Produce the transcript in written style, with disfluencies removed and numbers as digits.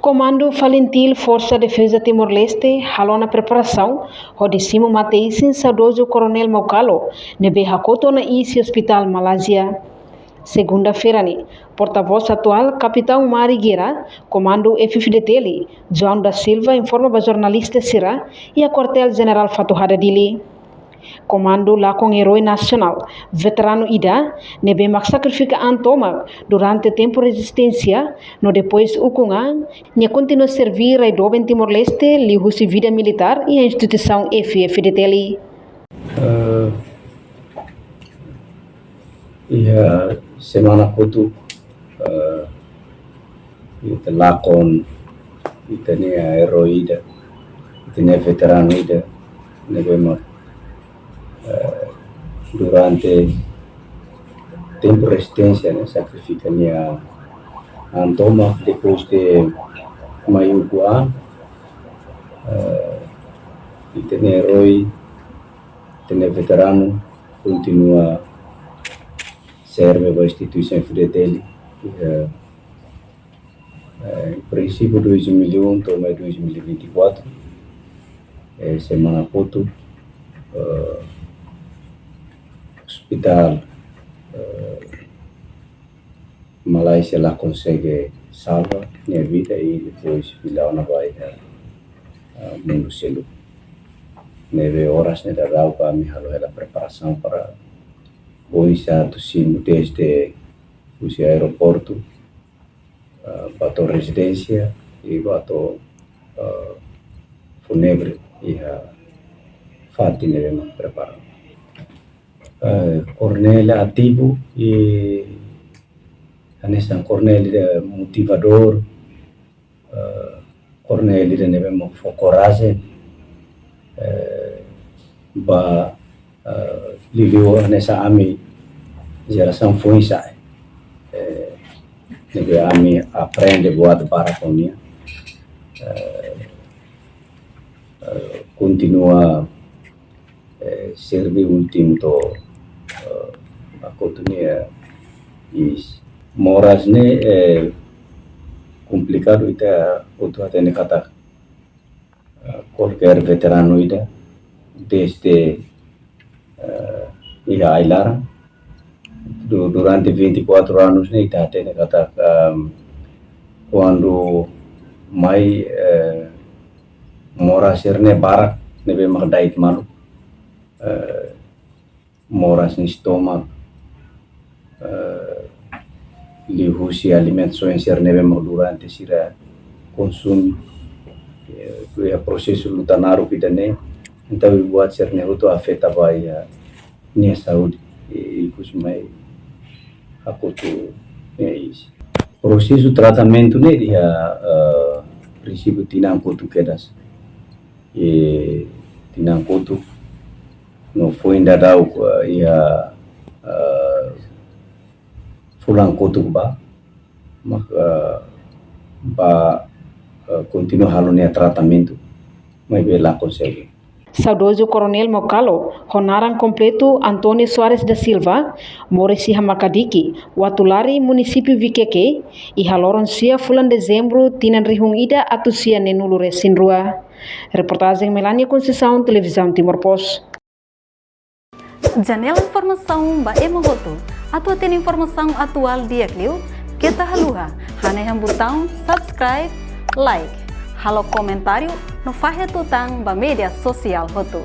Comando Valentil Força Defesa Timor-Leste halou na preparação de cima matei sin saudoso Coronel Mokalo nebe hakoto na isi Hospital Malásia. Segunda-feira, porta-voz atual Capitão Mari Guerra, Comando FFDT, João da Silva informa para jornalista Sira e a Quartel-General Fatuhada Dili. Comando lá com herói nacional, veterano Ida, nebe mak sacrifica antoma durante tempo resistência, no depois ukunga, ne continua servir a doben Timor-Leste, li husi vida militar e a instituição FFDT. Semana kutu ita lakon ita ni herói Ida, ita ni veterano Ida, nebe mak durante tempo resistência, né, sacrifica minha antoma depois de Mayuguan, e tem herói, tem veterano, continua serve para a instituição FDT. Em princípio 2001 até 2024, semana foto hospital Malásia lá consegue salvar minha vida e depois filar na baia mundo selo. Neve horas ne da para me halo a preparação para hoje a tossimo desde o aeroporto para a residência e para fúnebre e a fati neve me preparar. Coronel ativo e nessa coronel motivador, coronel de neve mo coragem, ba livio nessa ami geração foi sai, neve ami aprende buat baraconia, continua servir último to aku tu ni is moras ni complicado ita outro até ne kata qualquer veterano ida desde ia Ailara durante 24 anos ne ita até ne kata quando mai moras serne barak nebe magdait malu moras no estômago, li husi alimentos ser neve durante sira consumo, o processo lutanaru pidane, então o buat ser neve tu afeta vai a minha saúde e costumai aku tu isso. Processo tratamento ne dia princípio tinang kutu kedas e tinang kutu no foi ainda dau ia fulang kutuk ba mak ba continua halonia tratamento mas bela consegue. Saudoso Coronel Mokalo, honaran completo Antônio Soares da Silva, Morisi Hamakadiki, Watulari município Vikeke, e haloron sia fulan dezembro tinan rihung ida atusia nenulu resinrua. Reportagem Melania Conceição, Televisão Timor Post. Janela informação ba emogoto. Atua tem informação atual dia Clio. Kita haluha. Haneham botão subscribe, like. Halo comentário no fahe tutang ba media sosial hotu.